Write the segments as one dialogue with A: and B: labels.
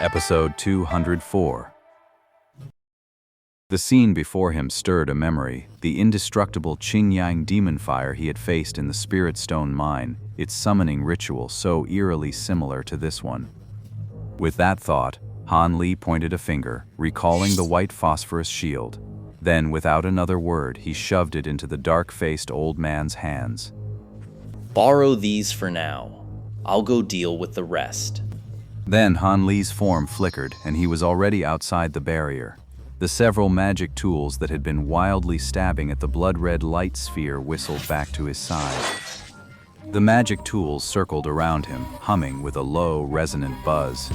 A: Episode 204. The scene before him stirred a memory, the indestructible Qingyang demon fire he had faced in the Spirit Stone mine, its summoning ritual so eerily similar to this one. With that thought, Han Li pointed a finger, recalling the white phosphorus shield. Then, without another word, he shoved it into the dark-faced old man's hands.
B: Borrow these for now. I'll go deal with the rest.
A: Then Han Li's form flickered, and he was already outside the barrier. The several magic tools that had been wildly stabbing at the blood-red light sphere whistled back to his side. The magic tools circled around him, humming with a low, resonant buzz.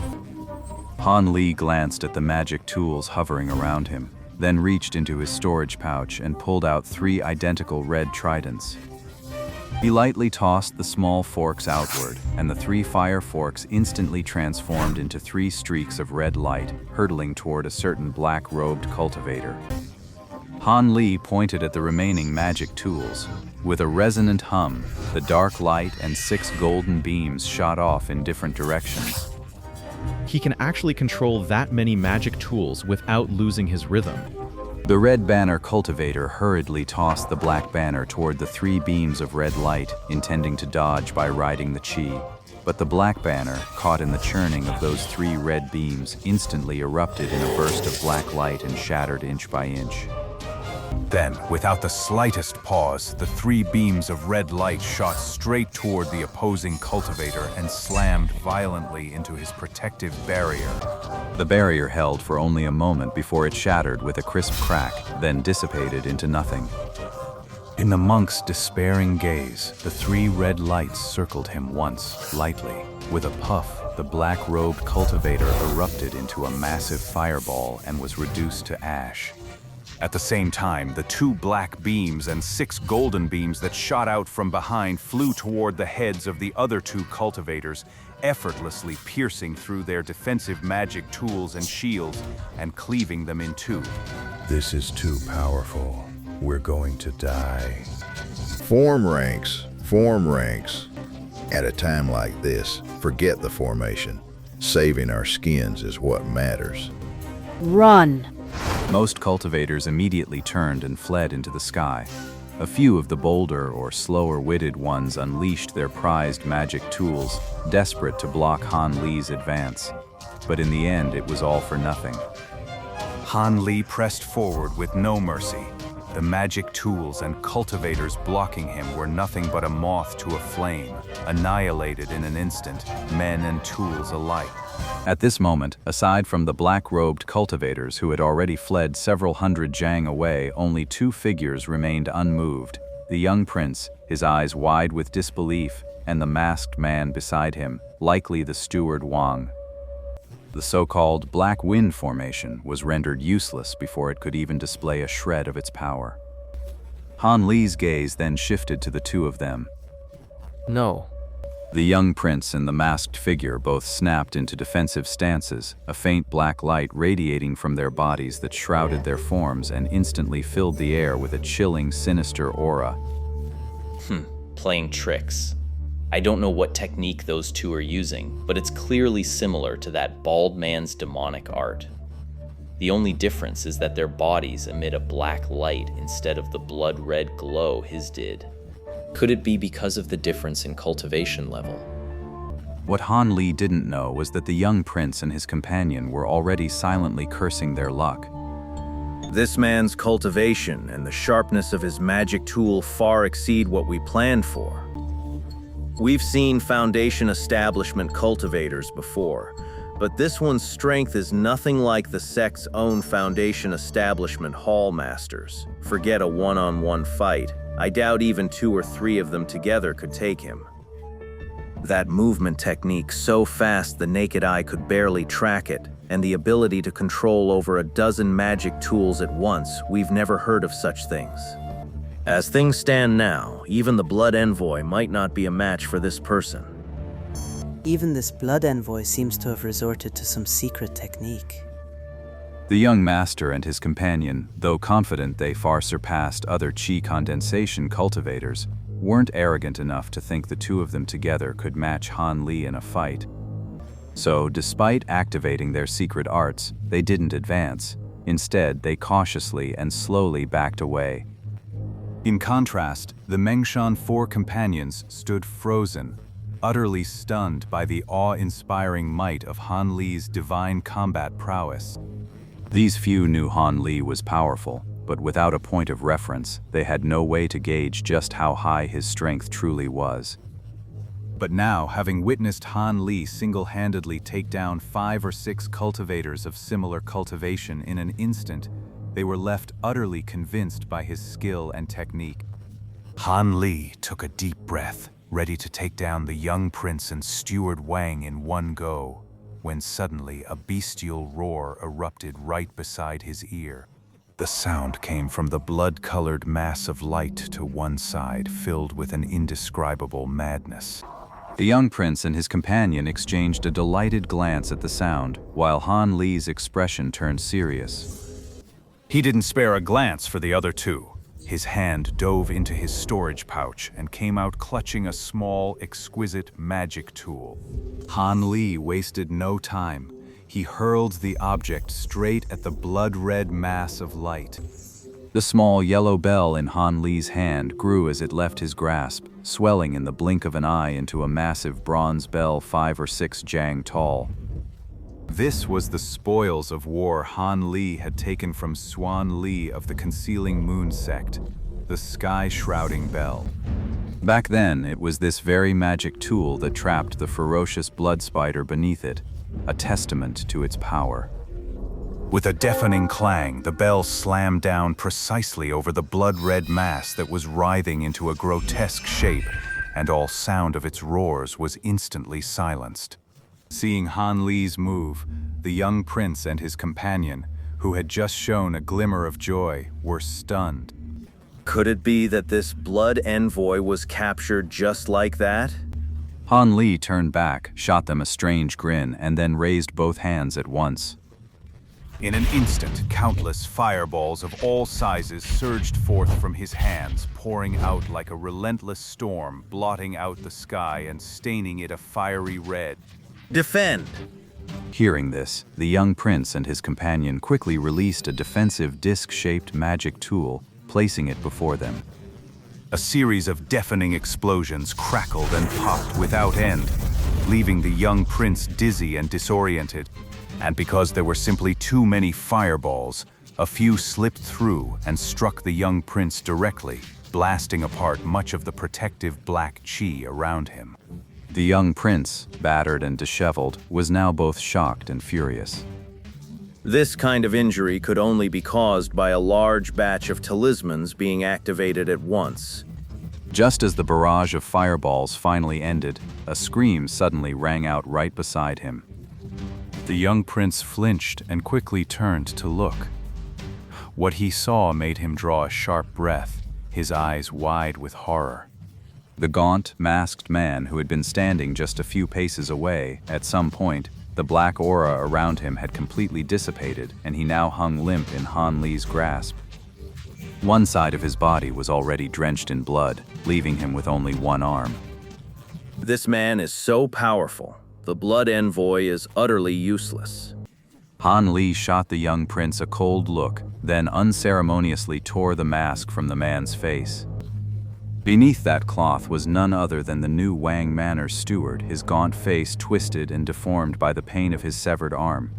A: Han Li glanced at the magic tools hovering around him, then reached into his storage pouch and pulled out 3 identical red tridents. He lightly tossed the small forks outward, and the 3 fire forks instantly transformed into 3 streaks of red light, hurtling toward a certain black-robed cultivator. Han Li pointed at the remaining magic tools. With a resonant hum, the dark light and 6 golden beams shot off in different directions.
C: He can actually control that many magic tools without losing his rhythm.
A: The red banner cultivator hurriedly tossed the black banner toward the 3 beams of red light, intending to dodge by riding the chi. But the black banner, caught in the churning of those 3 red beams, instantly erupted in a burst of black light and shattered inch by inch.
D: Then, without the slightest pause, the 3 beams of red light shot straight toward the opposing cultivator and slammed violently into his protective barrier.
A: The barrier held for only a moment before it shattered with a crisp crack, then dissipated into nothing. In the monk's despairing gaze, the 3 red lights circled him once, lightly. With a puff, the black-robed cultivator erupted into a massive fireball and was reduced to ash.
D: At the same time, the 2 black beams and 6 golden beams that shot out from behind flew toward the heads of the other 2 cultivators, effortlessly piercing through their defensive magic tools and shields and cleaving them in 2.
E: This is too powerful. We're going to die.
F: Form ranks. At a time like this, forget the formation. Saving our skins is what matters.
G: Run!
A: Most cultivators immediately turned and fled into the sky. A few of the bolder or slower-witted ones unleashed their prized magic tools, desperate to block Han Li's advance. But in the end, it was all for nothing.
D: Han Li pressed forward with no mercy. The magic tools and cultivators blocking him were nothing but a moth to a flame, annihilated in an instant, men and tools alike.
A: At this moment, aside from the black-robed cultivators who had already fled several hundred jang away, only 2 figures remained unmoved. The young prince, his eyes wide with disbelief, and the masked man beside him, likely the steward Wang. The so-called Black Wind formation was rendered useless before it could even display a shred of its power. Han Li's gaze then shifted to the 2 of them.
H: No.
A: The young prince and the masked figure both snapped into defensive stances, a faint black light radiating from their bodies that shrouded their forms and instantly filled the air with a chilling, sinister aura.
B: Playing tricks. I don't know what technique those 2 are using, but it's clearly similar to that bald man's demonic art. The only difference is that their bodies emit a black light instead of the blood-red glow his did. Could it be because of the difference in cultivation level?
A: What Han Li didn't know was that the young prince and his companion were already silently cursing their luck.
I: This man's cultivation and the sharpness of his magic tool far exceed what we planned for. We've seen Foundation establishment cultivators before, but this one's strength is nothing like the sect's own Foundation establishment hall masters. Forget a one-on-one fight. I doubt even 2 or 3 of them together could take him. That movement technique so fast the naked eye could barely track it, and the ability to control over a dozen magic tools at once, we've never heard of such things. As things stand now, even the Blood Envoy might not be a match for this person.
J: Even this Blood Envoy seems to have resorted to some secret technique.
A: The young master and his companion, though confident they far surpassed other chi condensation cultivators, weren't arrogant enough to think the 2 of them together could match Han Li in a fight. So, despite activating their secret arts, they didn't advance. Instead, they cautiously and slowly backed away. In contrast, the Mengshan four companions stood frozen, utterly stunned by the awe-inspiring might of Han Li's divine combat prowess. These few knew Han Li was powerful, but without a point of reference, they had no way to gauge just how high his strength truly was. But now, having witnessed Han Li single-handedly take down 5 or 6 cultivators of similar cultivation in an instant, they were left utterly convinced by his skill and technique. Han Li took a deep breath, ready to take down the young prince and steward Wang in one go, when suddenly a bestial roar erupted right beside his ear. The sound came from the blood-colored mass of light to one side, filled with an indescribable madness. The young prince and his companion exchanged a delighted glance at the sound, while Han Li's expression turned serious. He didn't spare a glance for the other two. His hand dove into his storage pouch and came out clutching a small, exquisite magic tool. Han Li wasted no time. He hurled the object straight at the blood-red mass of light. The small yellow bell in Han Li's hand grew as it left his grasp, swelling in the blink of an eye into a massive bronze bell 5 or 6 jang tall. This was the spoils of war Han Li had taken from Swan Li of the Concealing Moon sect, the sky-shrouding bell. Back then, it was this very magic tool that trapped the ferocious blood spider beneath it, a testament to its power. With a deafening clang, the bell slammed down precisely over the blood-red mass that was writhing into a grotesque shape, and all sound of its roars was instantly silenced. Seeing Han Li's move, the young prince and his companion, who had just shown a glimmer of joy, were stunned.
I: Could it be that this blood envoy was captured just like that?
A: Han Li turned back, shot them a strange grin, and then raised both hands at once.
D: In an instant, countless fireballs of all sizes surged forth from his hands, pouring out like a relentless storm, blotting out the sky and staining it a fiery red.
I: Defend!
A: Hearing this, the young prince and his companion quickly released a defensive disc-shaped magic tool, placing it before them.
D: A series of deafening explosions crackled and popped without end, leaving the young prince dizzy and disoriented. And because there were simply too many fireballs, a few slipped through and struck the young prince directly, blasting apart much of the protective black chi around him. The young prince, battered and disheveled, was now both shocked and furious.
I: This kind of injury could only be caused by a large batch of talismans being activated at once.
A: Just as the barrage of fireballs finally ended, a scream suddenly rang out right beside him. The young prince flinched and quickly turned to look. What he saw made him draw a sharp breath, his eyes wide with horror. The gaunt, masked man who had been standing just a few paces away, at some point, the black aura around him had completely dissipated, and he now hung limp in Han Li's grasp. One side of his body was already drenched in blood, leaving him with only one arm.
I: This man is so powerful. The blood envoy is utterly useless.
A: Han Li shot the young prince a cold look, then unceremoniously tore the mask from the man's face. Beneath that cloth was none other than the new Wang Manor's steward, his gaunt face twisted and deformed by the pain of his severed arm.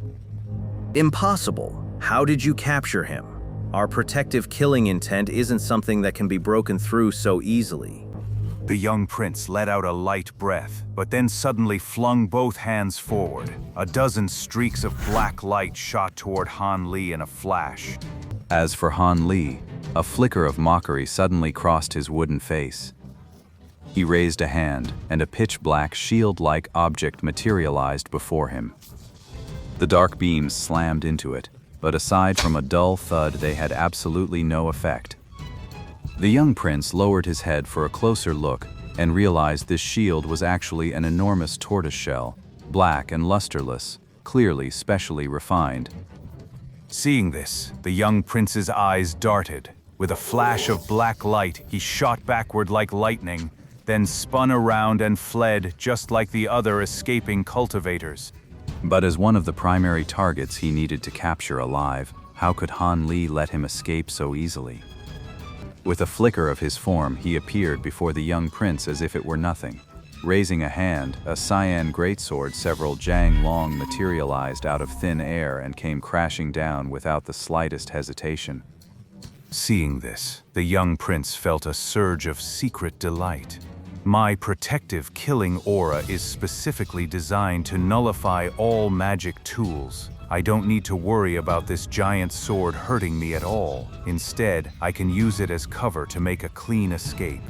I: Impossible. How did you capture him? Our protective killing intent isn't something that can be broken through so easily.
D: The young prince let out a light breath, but then suddenly flung both hands forward. A dozen streaks of black light shot toward Han Li in a flash.
A: As for Han Li, a flicker of mockery suddenly crossed his wooden face. He raised a hand, and a pitch-black shield-like object materialized before him. The dark beams slammed into it, but aside from a dull thud, they had absolutely no effect. The young prince lowered his head for a closer look and realized this shield was actually an enormous tortoiseshell, black and lusterless, clearly specially refined.
D: Seeing this, the young prince's eyes darted. With a flash of black light, he shot backward like lightning, then spun around and fled just like the other escaping cultivators.
A: But as one of the primary targets he needed to capture alive, how could Han Li let him escape so easily? With a flicker of his form, he appeared before the young prince as if it were nothing. Raising a hand, a cyan greatsword several jang long materialized out of thin air and came crashing down without the slightest hesitation.
D: Seeing this, the young prince felt a surge of secret delight. My protective killing aura is specifically designed to nullify all magic tools. I don't need to worry about this giant sword hurting me at all. Instead, I can use it as cover to make a clean escape.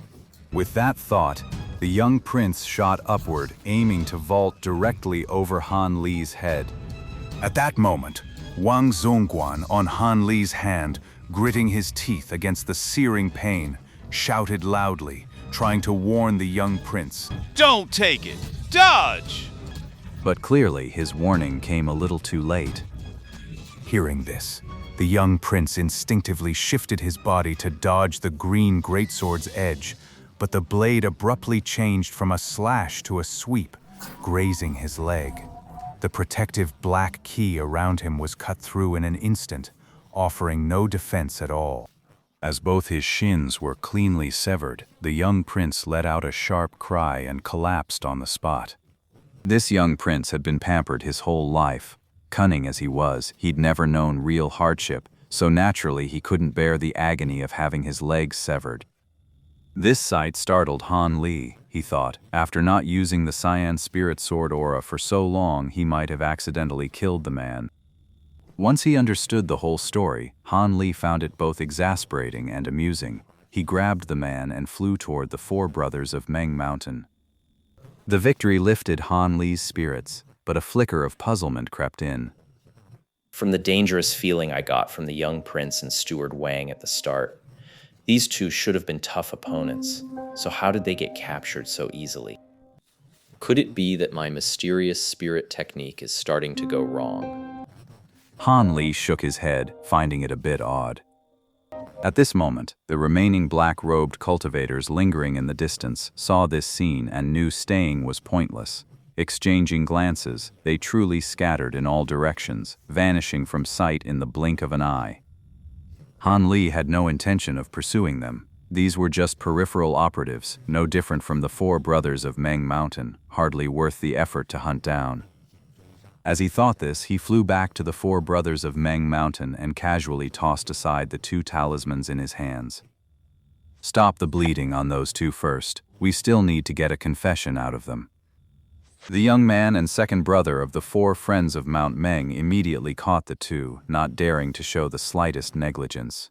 A: With that thought, the young prince shot upward, aiming to vault directly over Han Li's head.
D: At that moment, Wang Zongguan on Han Li's hand, gritting his teeth against the searing pain, shouted loudly, trying to warn the young prince.
G: Don't take it! Dodge!
A: But clearly his warning came a little too late.
D: Hearing this, the young prince instinctively shifted his body to dodge the green greatsword's edge, but the blade abruptly changed from a slash to a sweep, grazing his leg. The protective black key around him was cut through in an instant, offering no defense at all.
A: As both his shins were cleanly severed, the young prince let out a sharp cry and collapsed on the spot. This young prince had been pampered his whole life. Cunning as he was, he'd never known real hardship, so naturally he couldn't bear the agony of having his legs severed. This sight startled Han Li, he thought. After not using the cyan spirit sword aura for so long, he might have accidentally killed the man. Once he understood the whole story, Han Li found it both exasperating and amusing. He grabbed the man and flew toward the four brothers of Meng Mountain. The victory lifted Han Li's spirits, but a flicker of puzzlement crept in.
B: From the dangerous feeling I got from the young prince and Steward Wang at the start, these two should have been tough opponents, so how did they get captured so easily? Could it be that my mysterious spirit technique is starting to go wrong?
A: Han Li shook his head, finding it a bit odd. At this moment, the remaining black-robed cultivators lingering in the distance saw this scene and knew staying was pointless. Exchanging glances, they truly scattered in all directions, vanishing from sight in the blink of an eye. Han Li had no intention of pursuing them. These were just peripheral operatives, no different from the four brothers of Meng Mountain, hardly worth the effort to hunt down. As he thought this, he flew back to the four brothers of Meng Mountain and casually tossed aside the two talismans in his hands. Stop the bleeding on those two first. We still need to get a confession out of them. The young man and second brother of the four friends of Mount Meng immediately caught the two, not daring to show the slightest negligence.